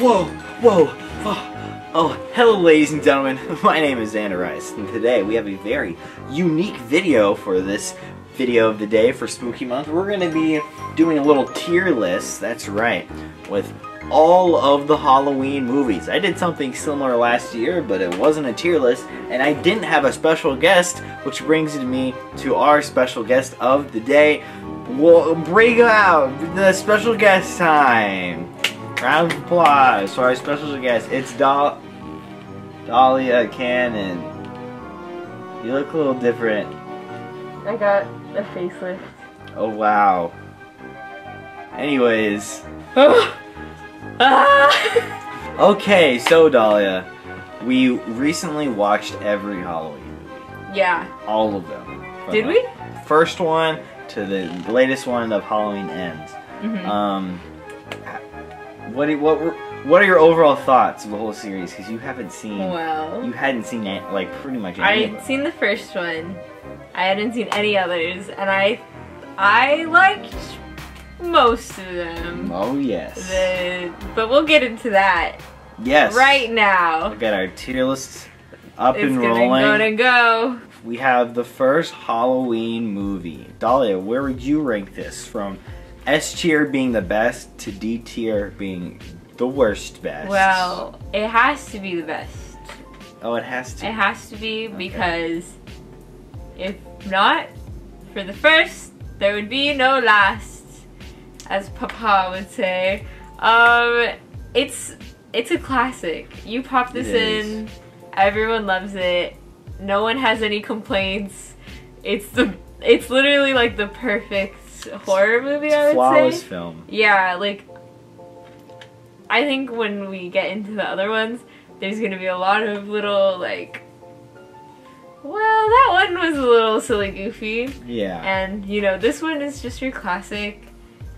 Whoa, whoa, oh, hello ladies and gentlemen, my name is ZRice, and today we have a very unique video for this video of the day for Spooky Month. We're going to be doing a little tier list, that's right, with all of the Halloween movies. I did something similar last year, but it wasn't a tier list, and I didn't have a special guest, which brings me to our special guest of the day. We'll bring out the special guest time. Round of applause for our special guest. It's Dahlia Cannon. You look a little different. I got a facelift. Oh wow. Anyways. Okay, so Dahlia, we recently watched every Halloween movie. Yeah. All of them. Did we? First one to the latest one of Halloween Ends. Mm-hmm. What are your overall thoughts of the whole series? Because you haven't seen. Well, you hadn't seen it, like pretty much any of them. I'd seen the first one. I hadn't seen any others, and I liked most of them. Oh yes. But we'll get into that. Yes. Right now. Look at our tier list up and It's rolling. gonna go. We have the first Halloween movie. Dahlia, where would you rank this from? S tier being the best to D tier being the worst best. Well, it has to be the best. Oh, it has to. It has to be because if not, for the first, there would be no last, as Papa would say. It's a classic. You pop this in, everyone loves it. No one has any complaints. It's literally like the perfect horror movie, I would say. Flawless film. Yeah, like I think when we get into the other ones, there's gonna be a lot of little like, well, that one was a little silly goofy. Yeah. And you know, this one is just your classic.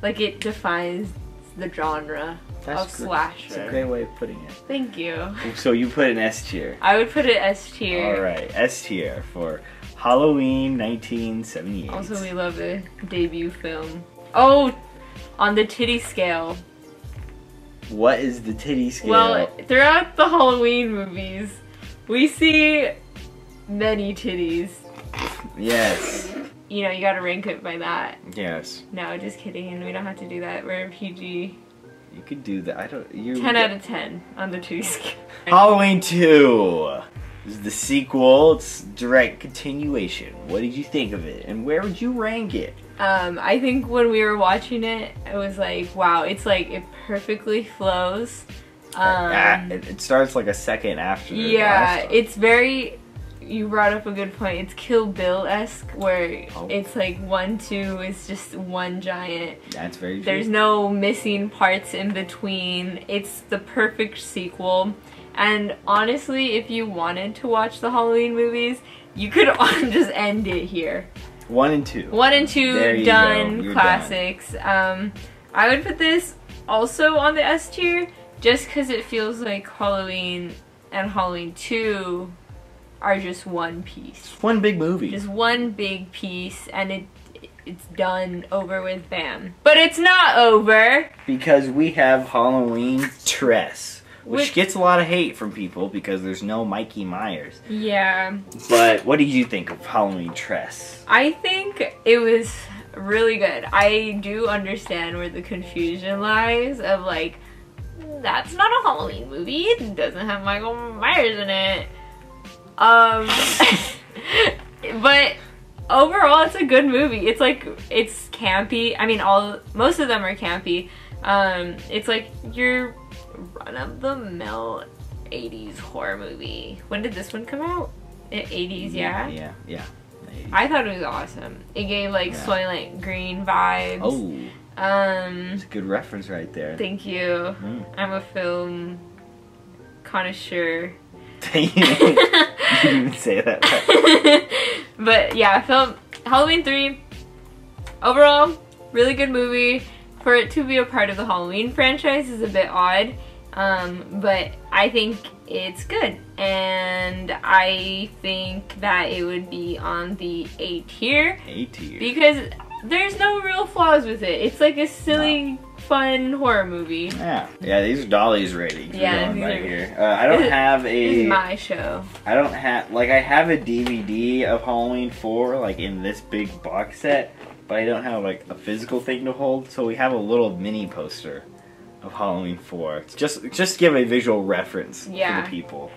Like it defines the genre of slasher. That's a great way of putting it. Thank you. So you put an S tier. I would put it S tier. Alright, S tier for Halloween 1978. Also, we love a debut film. Oh, on the titty scale. What is the titty scale? Well, throughout the Halloween movies, we see many titties. Yes. You know, you gotta rank it by that. Yes. No, just kidding. We don't have to do that. We're PG. You could do that. I don't. 10 out of 10 on the titty scale. Halloween 2. This is the sequel. It's direct continuation. What did you think of it, and where would you rank it? I think when we were watching it, it was like, wow, it's like it perfectly flows. It starts like a second after. Yeah, it's very. You brought up a good point. It's Kill Bill-esque, where it's like 1, 2 is just one giant. That's very true. There's no missing parts in between. It's the perfect sequel. And honestly, if you wanted to watch the Halloween movies, you could just end it here. 1 and 2. 1 and 2 done, classics. Done. I would put this also on the S tier, just because it feels like Halloween and Halloween 2 are just one piece. One big movie. Just one big piece, and it's done, over with, bam. But it's not over! Because we have Halloween Tress, which gets a lot of hate from people because there's no Mikey Myers. Yeah. But what did you think of Halloween Tress? I think it was really good. I do understand where the confusion lies of like, that's not a Halloween movie. It doesn't have Michael Myers in it. But overall, it's a good movie. It's like, it's campy. I mean, most of them are campy. It's like your run-of-the-mill 80s horror movie. When did this one come out? 80s, yeah? Yeah. 80s. I thought it was awesome. It gave like Soylent Green vibes. Oh. It's a good reference right there. Thank you. I'm a film connoisseur. You didn't even say that right. But yeah, Halloween 3, overall, really good movie. For it to be a part of the Halloween franchise is a bit odd, but I think it's good. And I think that it would be on the A tier. A tier. Because there's no real flaws with it. It's like a silly, fun horror movie. Yeah, these are Dolly's ratings. Yeah, we're going by here. I don't have a. This is my show. I don't have I have a DVD of Halloween 4 like in this big box set, but I don't have like a physical thing to hold. So we have a little mini poster of Halloween 4. It's just to give a visual reference for the people.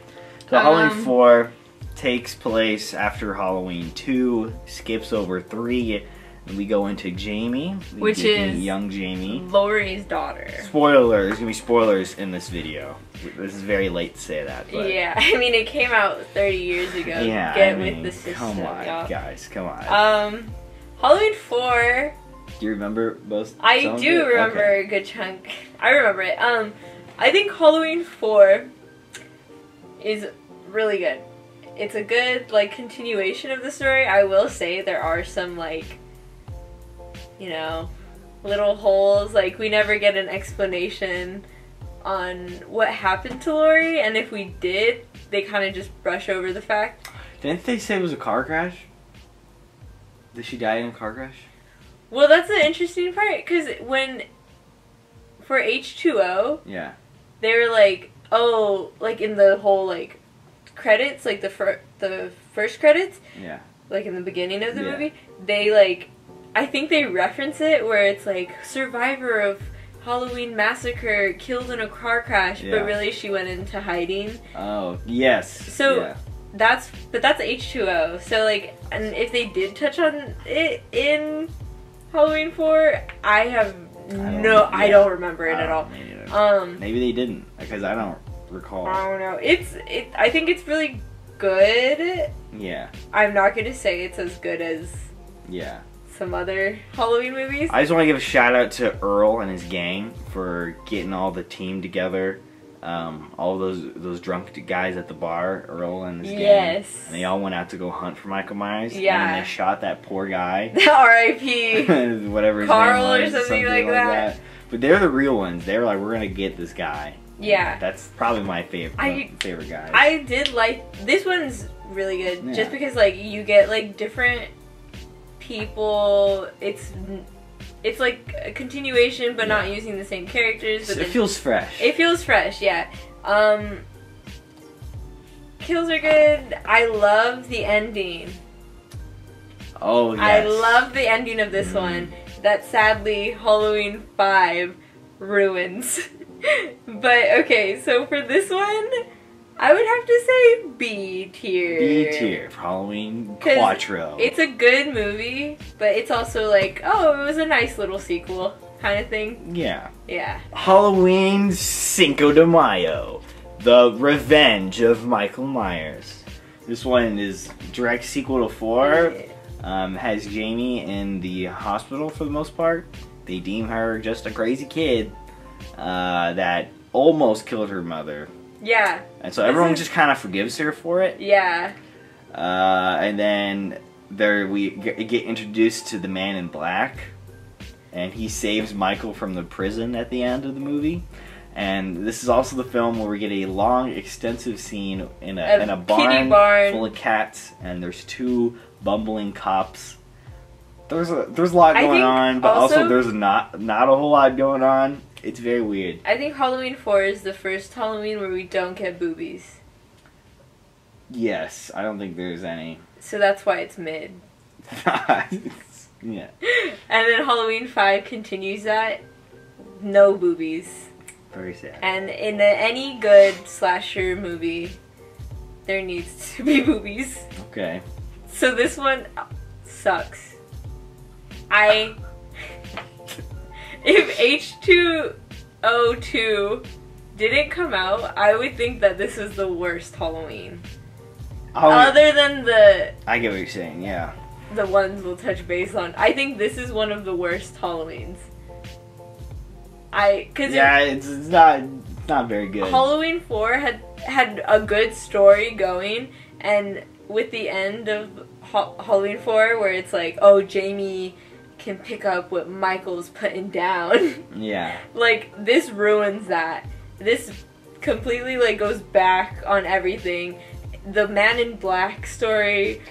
So Halloween 4 takes place after Halloween 2, skips over 3. And we go into Jamie, which is young Jamie, Laurie's daughter. Spoiler, there's gonna be spoilers in this video. This is very late to say that. But yeah, I mean it came out 30 years ago. Yeah, Get with the system, come on, y'all. guys, come on. Halloween 4. Do you remember most? I do remember a good chunk. I remember it. I think Halloween 4 is really good. It's a good like continuation of the story. I will say there are some like, you know, little holes. Like we never get an explanation on what happened to Laurie, and if we did, they kind of just brush over the fact. Didn't they say it was a car crash? Did she die in a car crash? Well, that's the interesting part, because when for H2O, yeah, they were like, oh, like in the whole like credits, like the first credits, yeah, like in the beginning of the movie, they like, I think they reference it where it's like survivor of Halloween massacre killed in a car crash, but really she went into hiding. Oh yes. So that's H2O. So like, and if they did touch on it in Halloween 4, I don't remember it at all. Maybe they didn't, because I don't recall. I don't know. I think it's really good. Yeah. I'm not gonna say it's as good as some other Halloween movies. I just want to give a shout out to Earl and his gang for getting all the team together. All those drunk guys at the bar, Earl and his gang. And they all went out to go hunt for Michael Myers. Yeah. And then they shot that poor guy. R.I.P. Whatever his Carl name was, or something like that. But they're the real ones. They were like, we're gonna get this guy. Yeah. That's probably my favorite guy. I did like this one's really good, just because like you get like different people. It's like a continuation, but not using the same characters. But it feels fresh. It feels fresh, yeah. Kills are good. I love the ending. Oh, yes. I love the ending of this one. That sadly Halloween 5 ruins. But okay, so for this one, I would have to say B tier. B tier for Halloween Quattro. It's a good movie, but it's also like, oh, it was a nice little sequel kind of thing. Yeah. Yeah. Halloween Cinco de Mayo, The Revenge of Michael Myers. This one is direct sequel to 4. Has Jamie in the hospital for the most part. They deem her just a crazy kid that almost killed her mother. Yeah. And so everyone just kind of forgives her for it. Yeah. And then we get introduced to the Man in Black. And he saves Michael from the prison at the end of the movie. And this is also the film where we get a long, extensive scene in a barn full of cats. And there's 2 bumbling cops. There's a lot going on, but also there's not a whole lot going on. It's very weird. I think Halloween 4 is the first Halloween where we don't get boobies. Yes, I don't think there's any. So that's why it's mid. Yeah. And then Halloween 5 continues that. No boobies. Very sad. And in any good slasher movie, there needs to be boobies. Okay. So this one sucks. If H2O2 didn't come out, I would think that this is the worst Halloween. Other than I get what you're saying, yeah. The ones we'll touch base on. I think this is one of the worst Halloweens. It's not very good. Halloween 4 had a good story going, and with the end of Halloween 4, where it's like, oh, Jamie can pick up what Michael's putting down. Yeah. Like, this ruins that. This completely, like, goes back on everything. The Man in Black story,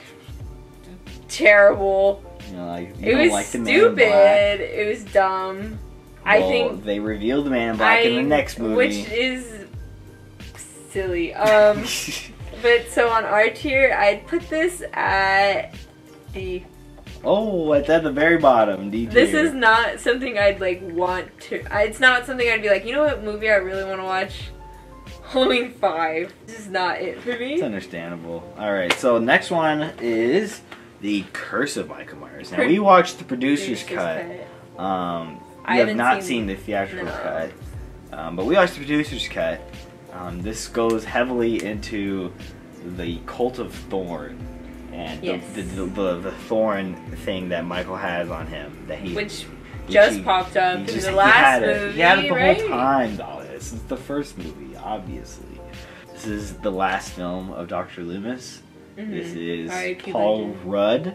terrible. You know, like It was like the Man in Black. stupid. It was dumb. I Well, think they revealed the Man in Black in the next movie, which is silly. But so on our tier, I'd put this at D. Oh, it's at the very bottom. D tier. This is not something I'd like want to. It's not something I'd be like, you know what movie I really want to watch? Halloween 5. This is not it for me. It's understandable. Alright, so next one is The Curse of Michael Myers. Now, we watched the producer's cut. You have not seen the theatrical cut. But we watched the producer's cut. This goes heavily into the cult of Thorn. And the thorn thing that Michael has on him. That which just popped up in the last movie, He had it the whole time, Dahlia. This is the first movie, obviously. This is the last film of Dr. Loomis. This is Paul Rudd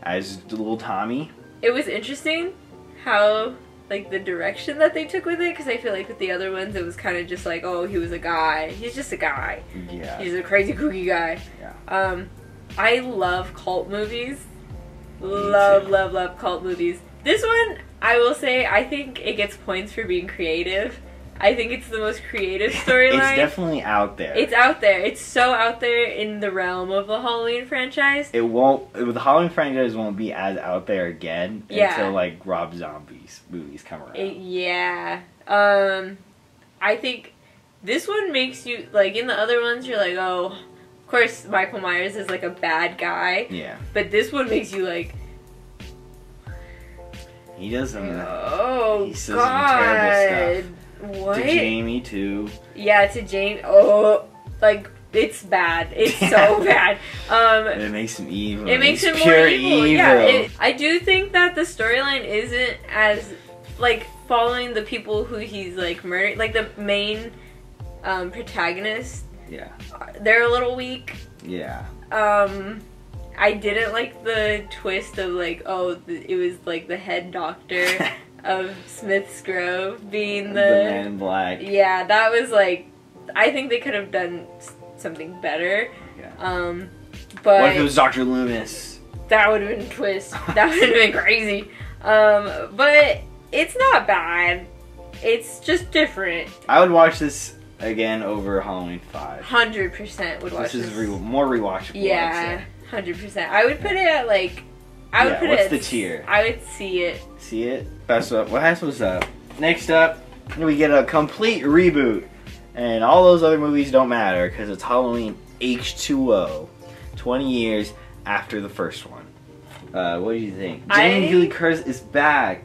as little Tommy. It was interesting how, like, the direction that they took with it, because I feel like with the other ones, it was kind of just like, oh, he was a guy. He's just a guy. Yeah. He's a crazy, kooky guy. Yeah. I love cult movies. Love cult movies. This one, I will say, I think it gets points for being creative. I think it's the most creative storyline. It's definitely out there. It's out there. It's so out there in the realm of the Halloween franchise. The Halloween franchise won't be as out there again until, like, Rob Zombie's movies come around. I think this one makes you, like, in the other ones, you're like, oh, of course Michael Myers is, like, a bad guy. Yeah. But this one makes you, like, he does some terrible stuff. What? To Jamie, too. Yeah, to Jamie. Oh, like, it's bad. It's so bad. It makes him evil. It makes him more evil. Yeah, I do think that the storyline isn't as, like, following the people who he's, like, murdering. Like, the main protagonist. Yeah. They're a little weak. Yeah. I didn't like the twist of, like, oh, it was, like, the head doctor of Smith's Grove being the Man in Black. Yeah, that was, like, I think they could have done something better. Yeah. But what if it was Dr. Loomis? That would have been a twist. That would have been crazy. But it's not bad. It's just different. I would watch this again over Halloween 5. 100% would watch this. This is more rewatchable. Yeah, 100%. I would put it at, like, I would put what's it the tier? I would see it. See it? That's what what's up. Next up, we get a complete reboot. And all those other movies don't matter because it's Halloween H2O. 20 years after the first one. What do you think? Jamie Lee Curtis is back.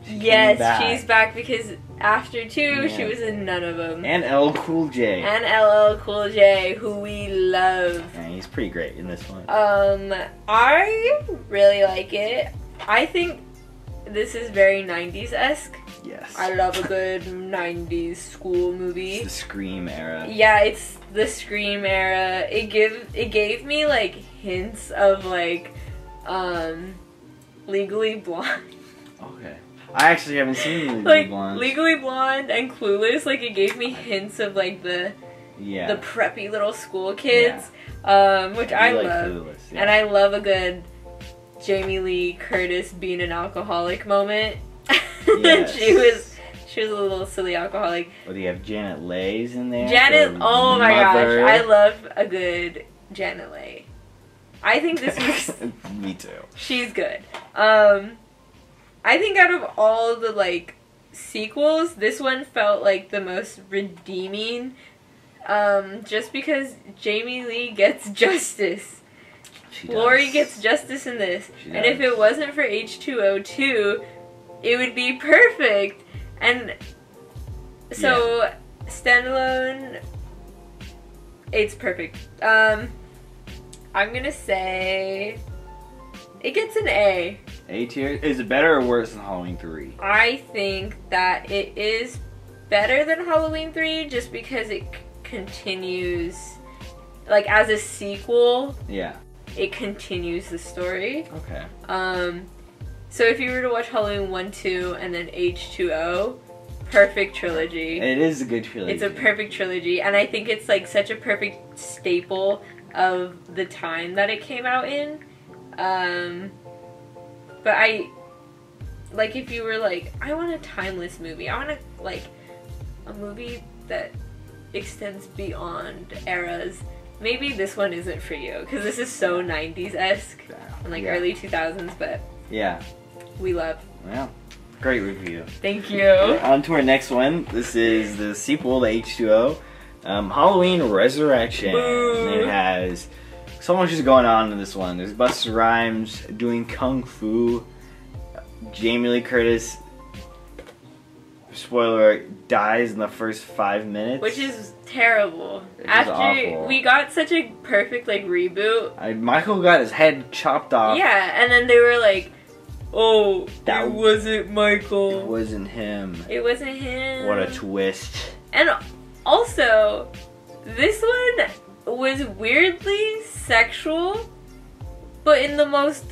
Yes, she's back because after 2, she was in none of them. And LL Cool J. And LL Cool J, who we love. Yeah, he's pretty great in this one. I really like it. I think this is very 90s-esque. Yes. I love a good 90s school movie. It's the Scream era. Yeah, it's the Scream era. It gave me, like, hints of, like, Legally Blonde. Okay. I actually haven't seen Legally Blonde. Legally Blonde and Clueless, like, it gave me hints of, like, the preppy little school kids, which I love. Clueless, and I love a good Jamie Lee Curtis being an alcoholic moment. Yes. she was a little silly alcoholic. Well, do you have Janet Leigh's in there? Oh my gosh, I love a good Janet Leigh. I think this was... Me too. She's good. I think out of all the, like, sequels, this one felt like the most redeeming, just because Jamie Lee gets justice. Laurie gets justice in this. And if it wasn't for H2O2, it would be perfect. And so, standalone, it's perfect. I'm gonna say it gets an A. A tier? Is it better or worse than Halloween 3? I think that it is better than Halloween 3 just because it continues, like, as a sequel. Yeah. It continues the story. Okay. So if you were to watch Halloween 1, 2, and then H2O, perfect trilogy. It is a good trilogy. It's a perfect trilogy, and I think it's, like, such a perfect staple of the time that it came out in. But like, if you were like, I want a timeless movie, I want a movie that extends beyond eras, maybe this one isn't for you, because this is so 90s-esque and like early 2000s, but yeah, we love. Well, great review. Thank you. On to our next one. This is the sequel to H2O, Halloween Resurrection. And it has so much is going on in this one. There's Busta Rhymes doing kung fu. Jamie Lee Curtis, spoiler, dies in the first 5 minutes, which is terrible. After awful. We got such a perfect like reboot. Michael got his head chopped off. Yeah, and then they were like, "Oh, it wasn't Michael. It wasn't him. It wasn't him." What a twist! And also, this one was weirdly sexual, but in the most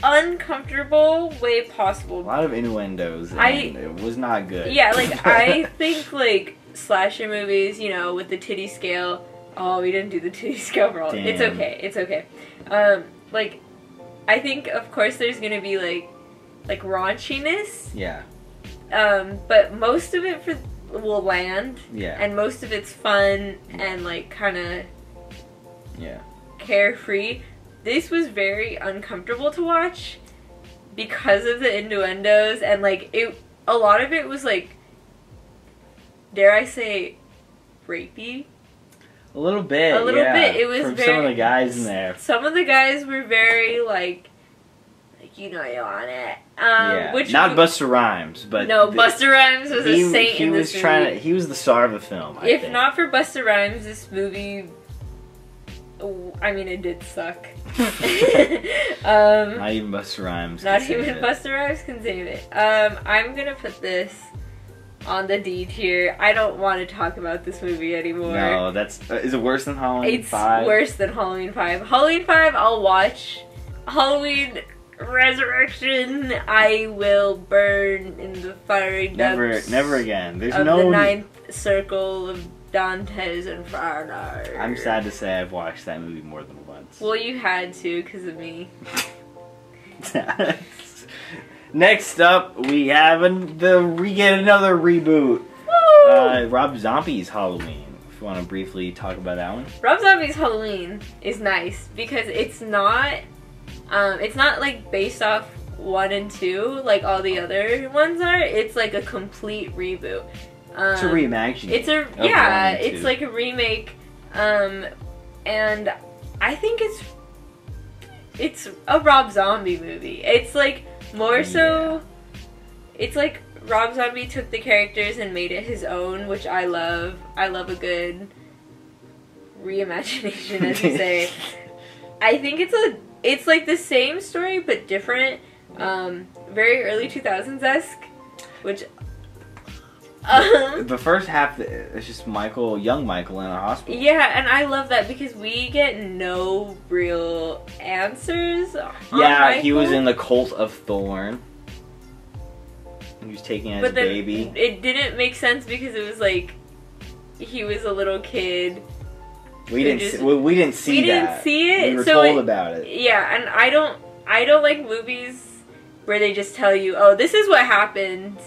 uncomfortable way possible. A lot of innuendos, and it was not good. Yeah, like, I think, like, slasher movies, you know, with the titty scale. Oh, we didn't do the titty scale for all. Damn. It's okay, it's okay. Like, I think, of course, there's gonna be, like raunchiness. Yeah. But most of it will land. Yeah. And most of it's fun and, like, kind of carefree. This was very uncomfortable to watch because of the innuendos, and like a lot of it was like, dare I say, rapey? A little bit. A little bit. It was from very, some of the guys in there. Some of the guys were very like you know you want it. Which not Busta Rhymes, but no, Busta Rhymes was a saint in this movie. He was the star of the film. I think. If not for Busta Rhymes, this movie. I mean, it did suck. Not even Busta Rhymes. Not even Busta Rhymes can save it. I'm gonna put this on the D tier. I don't want to talk about this movie anymore. No, that's is it worse than Halloween 5? It's worse than Halloween 5. Halloween 5, I'll watch. Halloween Resurrection, I will burn in the fiery depths. Never again. There's of no the ninth circle of Dante's Inferno. I'm sad to say I've watched that movie more than once. Well, you had to because of me. Next up, we get another reboot. Rob Zombie's Halloween. If you want to briefly talk about that one. Rob Zombie's Halloween is nice because it's not like based off 1 and 2 like all the other ones are. It's like a complete reboot. It's a reimagining. It's like a remake, and I think it's a Rob Zombie movie. It's like more so. It's like Rob Zombie took the characters and made it his own, which I love. I love a good reimagination, as you say. I think it's like the same story but different. Very early 2000s-esque, which. The first half, it's just young Michael in a hospital. Yeah, and I love that because we get no real answers on Michael. He was in the Cult of Thorn. He was taking out his baby. It didn't make sense because it was like he was a little kid. We didn't see that. We didn't see it. We were told about it. Yeah, and I don't like movies where they just tell you, oh, this is what happened.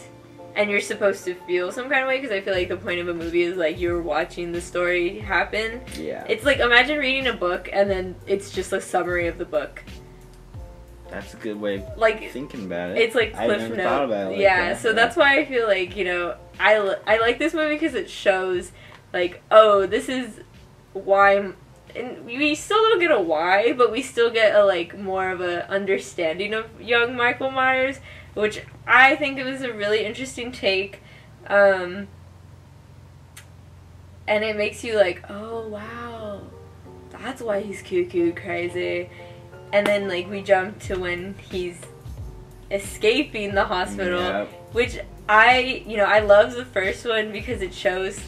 And you're supposed to feel some kind of way, because I feel like the point of a movie is like you're watching the story happen. Yeah. It's like, imagine reading a book and then it's just a summary of the book. That's a good way of thinking about it. It's like Cliff Note. I never thought about it like that. So that's why I feel like, you know, I like this movie because it shows like, oh, this is why, and we still don't get a why, but we still get a like more of a understanding of young Michael Myers, which I think it was a really interesting take, and it makes you like, oh wow, that's why he's cuckoo crazy. And then like we jump to when he's escaping the hospital, which I love the first one because it shows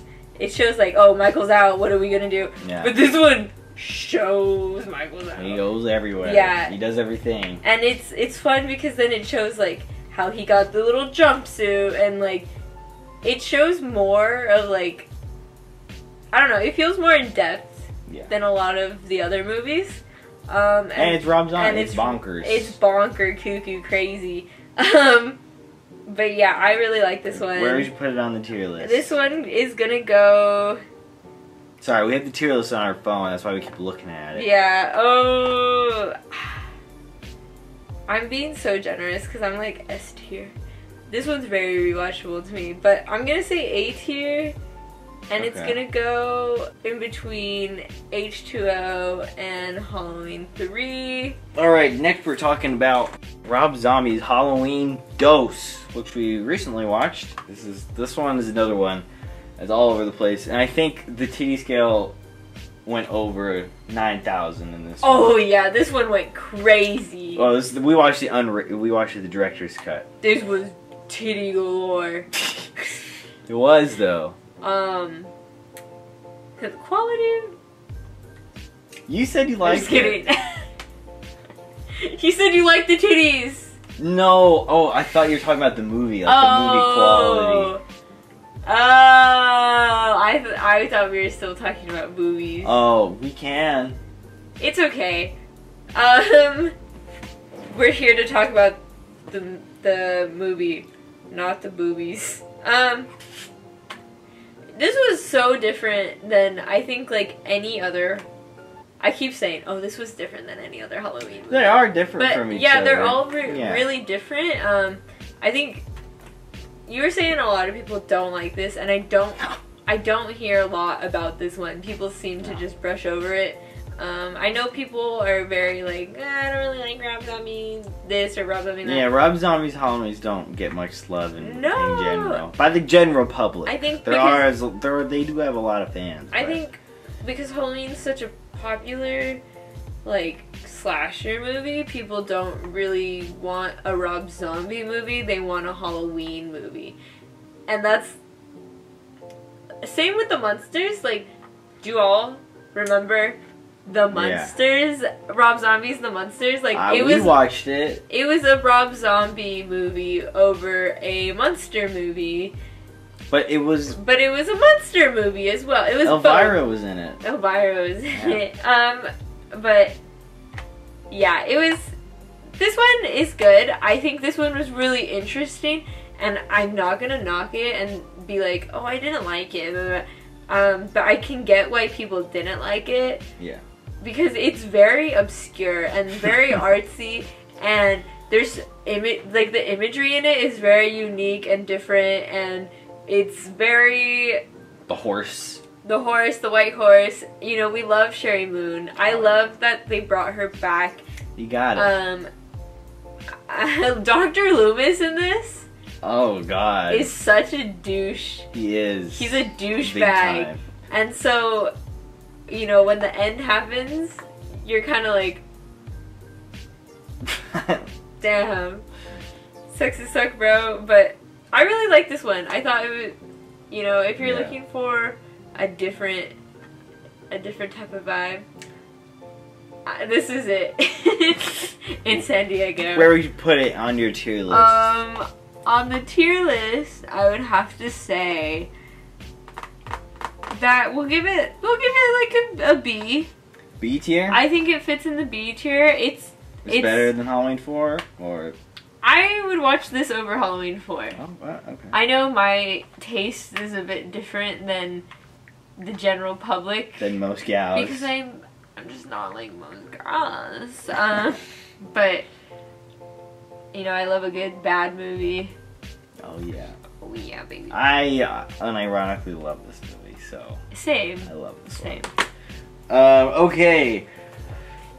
like, oh, Michael's out, what are we gonna do? Yeah. But this one shows Michael's out. He goes everywhere. Yeah. He does everything. And it's fun because then it shows like how he got the little jumpsuit, and like it shows more of like, I don't know, it feels more in depth than a lot of the other movies. And it's Rob Zombie. And it's bonkers. It's bonker, cuckoo, crazy. But yeah, I really like this one. Where would you put it on the tier list? This one is gonna go... Sorry, we have the tier list on our phone. That's why we keep looking at it. Yeah. Oh... I'm being so generous because I'm like S tier. This one's very rewatchable to me. But I'm gonna say A tier. And it's gonna go in between H2O and Halloween 3. Alright, next we're talking about Rob Zombie's Halloween Dose, which we recently watched. This one is another one that's all over the place. And I think the TD scale went over 9,000 in this one. Oh yeah, this one went crazy. Well, we watched the director's cut. This was titty galore. It was though. The quality. You said you liked it. Just kidding. You said you liked the titties. No. Oh, I thought you were talking about the movie, like the movie quality. Oh, I thought we were still talking about movies. Oh, we can. It's okay. We're here to talk about the movie, not the boobies. This was so different than, I think, like, any other... I keep saying, oh, this was different than any other Halloween movie. They are different from each other. Yeah, they're all really different. I think you were saying a lot of people don't like this, and I don't hear a lot about this one. People seem to just brush over it. I know people are very like, I don't really like Rob Zombie this or Rob Zombie that. Yeah, Rob Zombie's Halloweens don't get much love in general. By the general public. I think they do have a lot of fans. I think because Halloween's such a popular, like, slasher movie, people don't really want a Rob Zombie movie, they want a Halloween movie. And that's... Same with the Munsters, like, do you all remember... The Munsters, yeah. Rob Zombie's The Munsters, like we watched it. It was a Rob Zombie movie over a Munster movie. But it was a Munster movie as well. It was Elvira was in it. Elvira was in it. But yeah, it was. This one is good. I think this one was really interesting, and I'm not gonna knock it and be like, oh, I didn't like it. But I can get why people didn't like it. Yeah. Because it's very obscure and very artsy, and there's like the imagery in it is very unique and different, and it's very... The horse, the white horse. You know, we love Sherry Moon. I love that they brought her back. You got it. Dr. Loomis in this. Oh God. Is such a douche. He is. He's a douchebag. And so, you know, when the end happens, you're kind of like, damn, sexy suck, bro. But I really like this one. I thought it would, you know, if you're looking for a different type of vibe, this is it. In San Diego. Where would you put it on your tier list? On the tier list, I would have to say that we'll give it like a B. B tier? I think it fits in the B tier. It's better than Halloween 4, or? I would watch this over Halloween 4. Oh, okay. I know my taste is a bit different than the general public. Than most gals. Because I'm just not like most girls. But you know, I love a good bad movie. Oh yeah. Oh yeah, baby. I unironically love this movie, so. Same. I love this Same. one. Okay.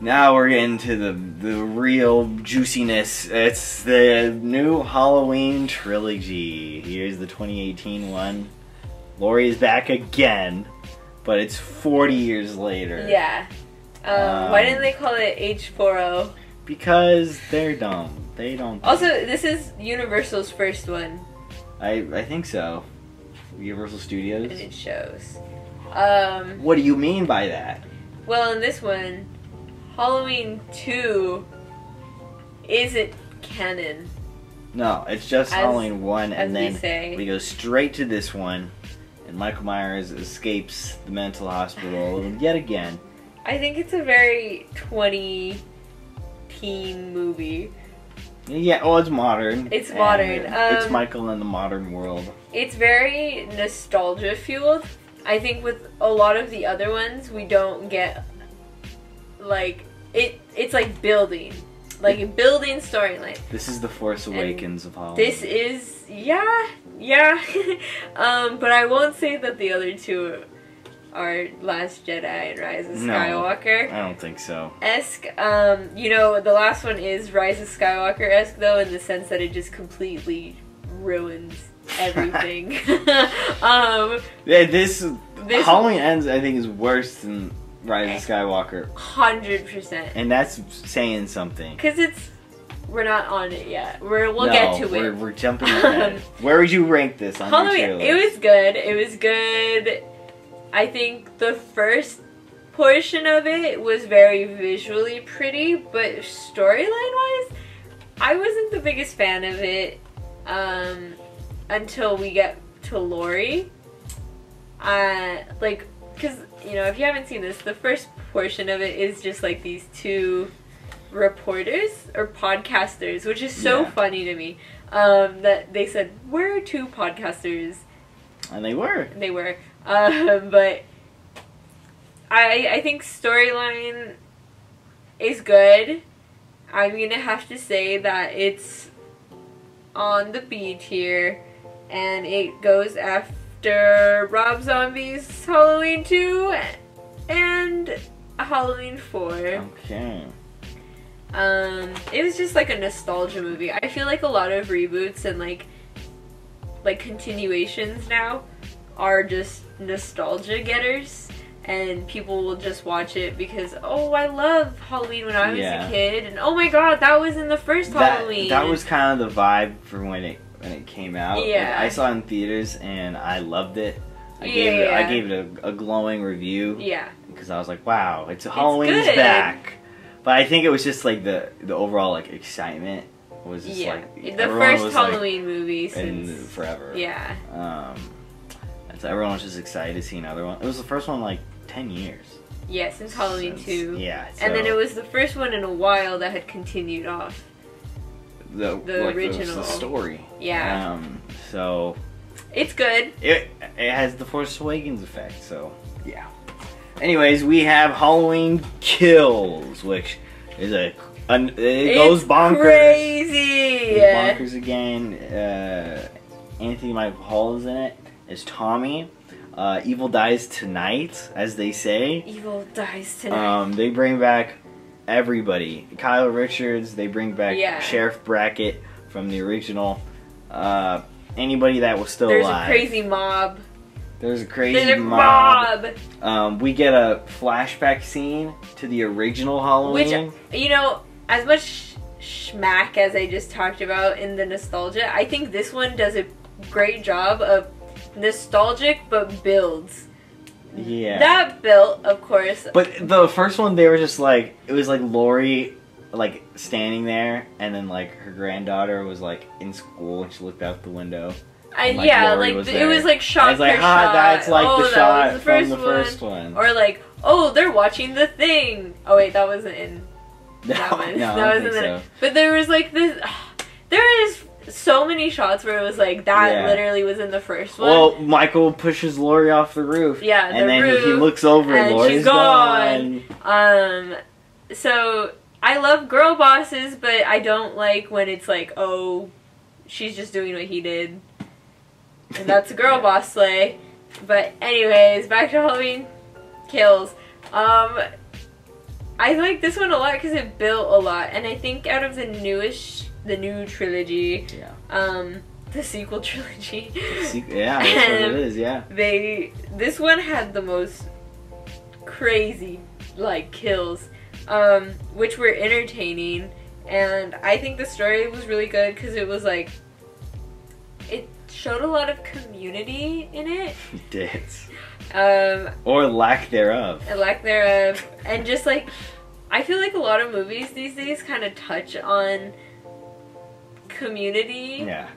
Now we're getting to the real juiciness. It's the new Halloween trilogy. Here's the 2018 one. Laurie is back again, but it's 40 years later. Yeah. Why didn't they call it H40? Because they're dumb. They don't. Also, this is Universal's first one. I think so. Universal Studios. And it shows. What do you mean by that? Well, in this one, Halloween 2 isn't canon. No, it's just Halloween 1, and then we go straight to this one, and Michael Myers escapes the mental hospital yet again, I think it's a very 20-teen movie. Yeah, oh, it's modern. It's modern. It's Michael in the modern world. It's very nostalgia fueled. I think with a lot of the other ones, we don't get, like, it's like building. Like a building storyline. This is the Force Awakens of Hollywood. This is, yeah. But I won't say that the other two are Last Jedi and Rise of Skywalker. I don't think so. Esque. You know, the last one is Rise of Skywalker esque though, in the sense that it just completely ruins everything. This Halloween Ends, I think, is worse than Rise of Skywalker. 100%. And that's saying something. Because we're not on it yet. We'll get to it. We're jumping ahead. Where would you rank this on Halloween? your It was good. It was good. I think the first portion of it was very visually pretty, but storyline-wise, I wasn't the biggest fan of it until we get to Lori. Because, you know, if you haven't seen this, the first portion of it is just like these two reporters or podcasters, which is so funny to me, that they said, we're two podcasters. And they were. They were. But I think storyline is good. I'm gonna have to say that it's on the B tier, and it goes after Rob Zombie's Halloween 2 and Halloween 4. Okay. It was just like a nostalgia movie. I feel like a lot of reboots and like continuations now are just nostalgia getters, and people will just watch it because, oh, I love Halloween when I was a kid, and oh my god, that was in the first Halloween. That was kind of the vibe for when it came out. Yeah. Like, I saw it in theaters and I loved it. I gave it a glowing review. Yeah. Because I was like, wow, Halloween's back. But I think it was just like the overall like excitement was just like the first Halloween movie since forever. Yeah. So everyone was just excited to see another one. It was the first one in like 10 years. Yeah, since Halloween 2. Yeah. So and then it was the first one in a while that had continued off the original the story. Yeah. So it's good. It has the Force Awakens effect. So yeah. Anyways, we have Halloween Kills, which is it goes bonkers. Crazy. It goes bonkers again. Anthony Michael Hall is in it. Is Tommy. Evil dies tonight, as they say. Evil dies tonight. They bring back everybody. Kyle Richards. They bring back Sheriff Brackett from the original. Anybody that was still alive. There's a crazy mob. There's a crazy mob. We get a flashback scene to the original Halloween. Which, you know, as much schmack as I just talked about in the nostalgia, I think this one does a great job of nostalgic but builds. Yeah. That built, of course. But the first one, they were just like, it was like Lori like standing there, and then like her granddaughter was like in school and she looked out the window. And like, yeah, like it was like shot per shot. That's like the shot from the first one. Or like, oh, they're watching The Thing. Oh wait, that wasn't in that one. No, that wasn't in it. But there was like this. There is so many shots where it was like that literally was in the first one. Well, Michael pushes Lori off the roof. Yeah, and then he looks over and Lori's gone. So I love girl bosses, but I don't like when it's like, oh, she's just doing what he did. And that's a girl boss slay. But anyways, back to Halloween Kills. I like this one a lot because it built a lot. And I think out of the new trilogy, the sequel trilogy. That's what it is, yeah. This one had the most crazy, like, kills, which were entertaining. And I think the story was really good because it was like, it showed a lot of community in it. It did. Or lack thereof. And just like, I feel like a lot of movies these days kind of touch on community. Yeah.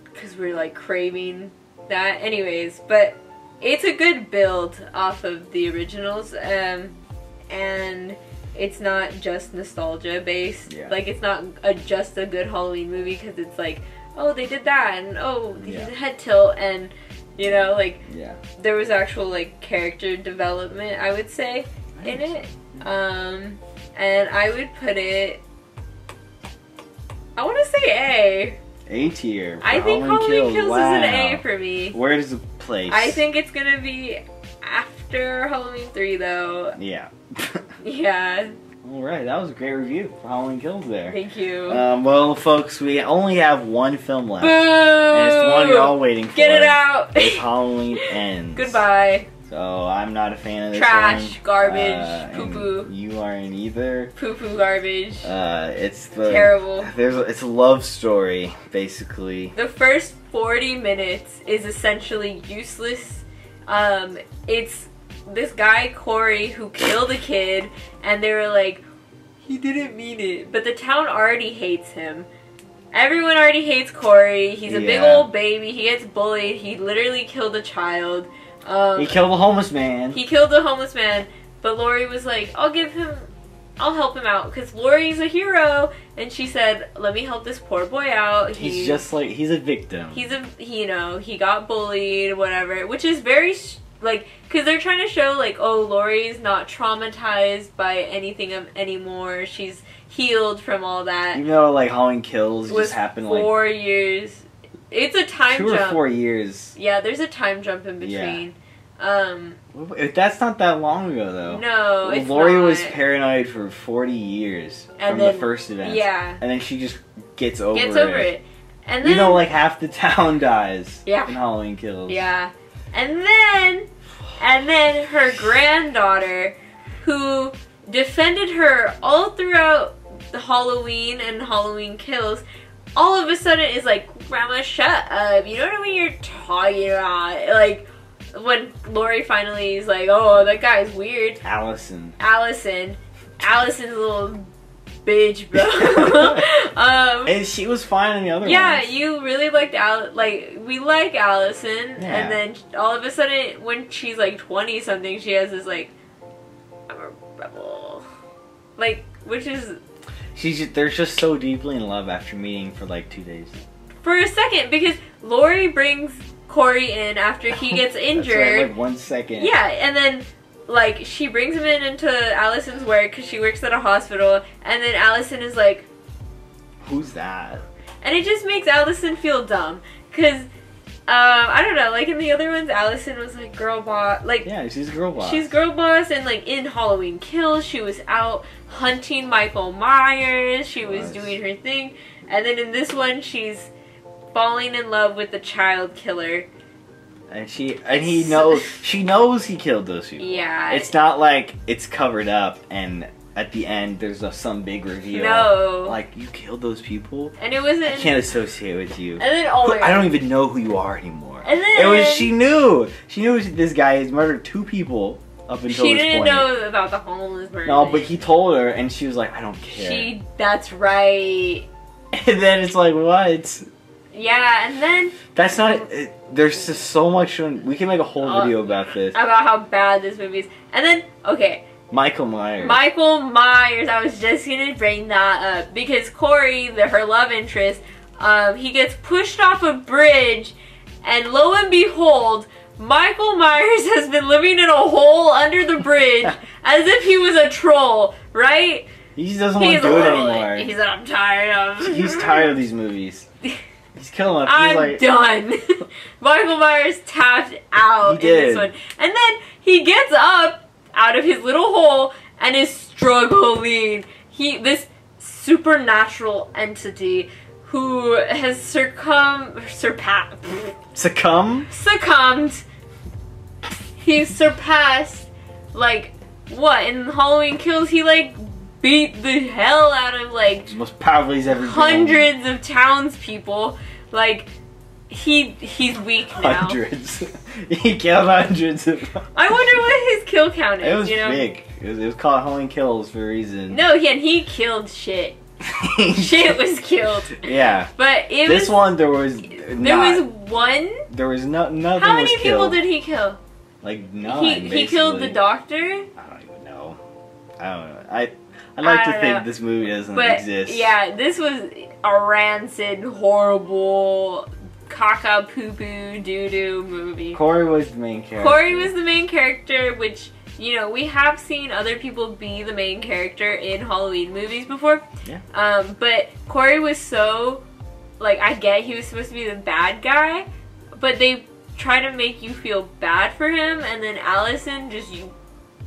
Because we're like craving that. Anyways, but it's a good build off of the originals. And and it's not just nostalgia based. Yeah. Like, it's not just a good Halloween movie because it's like, oh, they did that, and oh, they did a head tilt, and you know, like, there was actual like character development, I would say, in it. And I would put it, I want to say A. A tier. I think Halloween Kills is an A for me. Where does it place? I think it's gonna be after Halloween 3 though. Yeah. Yeah. Alright, that was a great review for Halloween Kills there. Thank you. Well, folks, we only have one film left. Boo! And it's the one you're all waiting for. Get it out! It's Halloween Ends. Goodbye. So, I'm not a fan of this Trash, one. garbage, poo-poo. You aren't either. Poo-poo garbage. It's the... Terrible. It's a love story, basically. The first 40 minutes is essentially useless. It's this guy, Corey, who killed a kid, and they were like, he didn't mean it. But the town already hates him. Everyone already hates Corey. He's a big old baby. He gets bullied. He literally killed a child. He killed a homeless man. He killed a homeless man, but Lori was like, I'll help him out, because Lori's a hero, and she said, let me help this poor boy out. He's just like, he's a victim. You know, he got bullied, whatever, which is very, like, because they're trying to show, like, oh, Lori's not traumatized by anything anymore. She's healed from all that. Even though, like, Halloween Kills just happened, like... 4 years. It's a time jump. 2 or 4 years. Yeah, there's a time jump in between. That's not that long ago, though. No, it's Lori not. was paranoid for 40 years from the first event. Yeah. And then she just gets over it. And then, you know, like, half the town dies in Yeah. Halloween Kills. Yeah. And then her granddaughter, who defended her all throughout the Halloween and Halloween Kills, all of a sudden is like, Grandma, shut up. You don't know what you're talking about. Like, when Lori finally is like, oh, that guy's weird. Allison's a little bitch, bro. And she was fine in the other yeah, ones. you really liked we like Allison, and then all of a sudden, when she's like 20 something, she has this like, I'm a rebel, like, which is. They're just so deeply in love after meeting for like 2 days. For a second, because Lori brings Corey in after he gets injured. That's right, like 1 second. Yeah, and then like she brings him into Allison's work because she works at a hospital, and then Allison is like, who's that? And it just makes Allison feel dumb, because I don't know, like in the other ones, Allison was like girl boss, like, yeah, she's girl boss. She's girl boss, and like in Halloween Kills, she was out hunting Michael Myers. She was doing her thing, and then in this one, she's falling in love with the child killer. And she knows he killed those people. Yeah. It's not like it's covered up and at the end there's some big reveal. No. Like, you killed those people? And it wasn't... I can't associate with you. And then, oh my God. I don't even know who you are anymore. And then... She knew this guy has murdered 2 people up until this point. She didn't know about the homeless person. No, but he told her and she was like, I don't care. That's right. And then it's like, what? Yeah, and then... That's not... There's just so much... We can make a whole video about this. About how bad this movie is. And then, okay. Michael Myers. I was just gonna bring that up. Because Corey, her love interest, he gets pushed off a bridge. And lo and behold, Michael Myers has been living in a hole under the bridge. As if he was a troll, right? He just doesn't want to do it anymore. He said, I'm tired of... He's tired of these movies. He's killing them. I'm done. Michael Myers tapped out in this one. And then he gets up out of his little hole and is struggling. This supernatural entity who has succumbed. He's surpassed, like, what? In Halloween Kills, he, like, beat the hell out of, like, the most powerful he's ever been. Hundreds of townspeople. Like, he's weak now. Hundreds. He killed hundreds of them. I wonder what his kill count is. It was big. It was called Halloween Kills for a reason. No, he killed shit. Shit was killed. Yeah. But this one there was one. There was nothing. How many people did he kill? Like none. He killed the doctor. I don't even know. I don't know. I'd like to think this movie doesn't exist. Yeah, this was a rancid, horrible, caca poo poo doo doo movie. Corey was the main character. Corey was the main character, which, you know, we have seen other people be the main character in Halloween movies before. Yeah. But Corey was so, like, I get he was supposed to be the bad guy, but they try to make you feel bad for him, and then Allison just,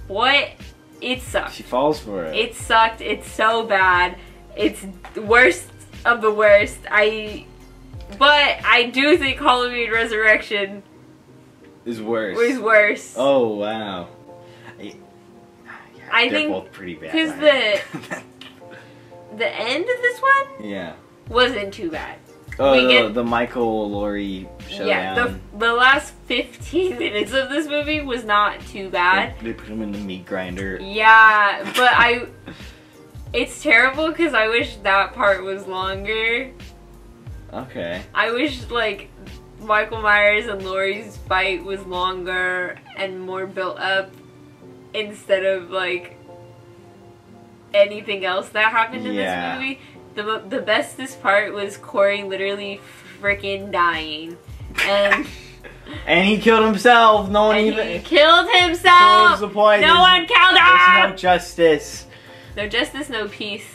what? It sucked. She falls for it. It sucked. It's so bad. It's the worst of the worst. But I do think Halloween Resurrection is worse. Was worse. Oh wow. I they're think both pretty bad. Because the end of this one, wasn't too bad. Oh, the Michael Laurie showdown. Yeah, the last 15 minutes of this movie was not too bad. They put him in the meat grinder. Yeah, but it's terrible because I wish that part was longer. Okay. I wish, like, Michael Myers and Laurie's fight was longer and more built up instead of, like, anything else that happened in this movie. The bestest part was Corey literally freaking dying. And and he killed himself. No one even... He killed himself! What's the point? No one killed him! There's no justice. No justice, no peace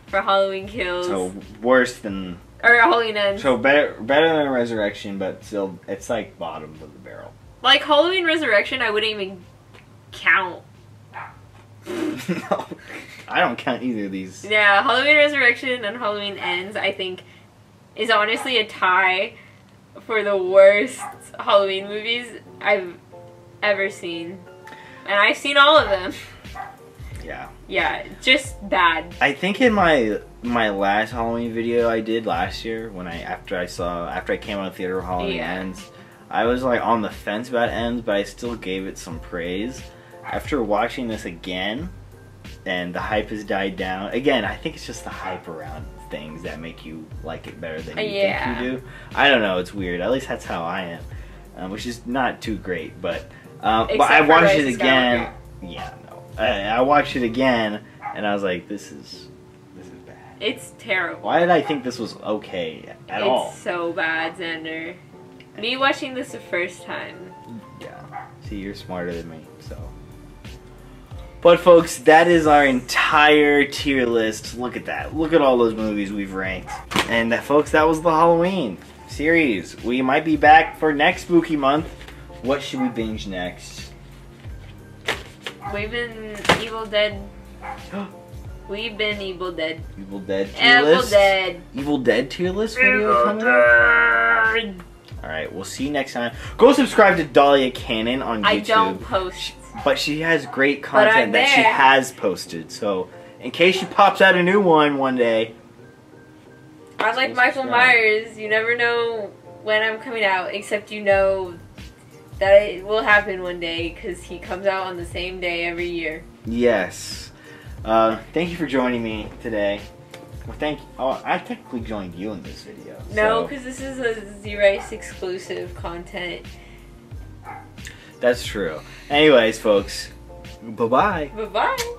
for Halloween Kills. So, worse than... Or Halloween Ends. So, better than Resurrection, but still, it's like bottom of the barrel. Like, Halloween Resurrection, I wouldn't even count. No, I don't count either of these. Yeah, Halloween Resurrection and Halloween Ends, I think, is honestly a tie for the worst Halloween movies I've ever seen. And I've seen all of them. Yeah. Yeah, just bad. I think in my last Halloween video I did last year, when after I came out of theater with Halloween Ends, I was like on the fence about Ends, but I still gave it some praise. After watching this again, and the hype has died down, again, I think it's just the hype around things that make you like it better than you think you do. I don't know, it's weird. At least that's how I am, which is not too great, but I watched it again. I watched it again, and I was like, this is bad. It's terrible. Why did I think this was okay at all? It's so bad, Zander. Me watching this the first time. Yeah. See, you're smarter than me, so. But folks, that is our entire tier list. Look at that. Look at all those movies we've ranked. And folks, that was the Halloween series. We might be back for next spooky month. What should we binge next? We've been Evil Dead. We've been Evil Dead. Evil Dead tier list? Evil Dead tier list video coming up? Alright, we'll see you next time. Go subscribe to Dahlia Cannon on YouTube. I don't post. But she has great content that she has posted. So, in case she pops out a new one day. I'm like Michael Myers. You never know when I'm coming out, except you know that it will happen one day because he comes out on the same day every year. Yes. Thank you for joining me today. Well, thank you. Oh, I technically joined you in this video. No, because this is a ZRice exclusive content. That's true. Anyways, folks, bye-bye. Bye-bye.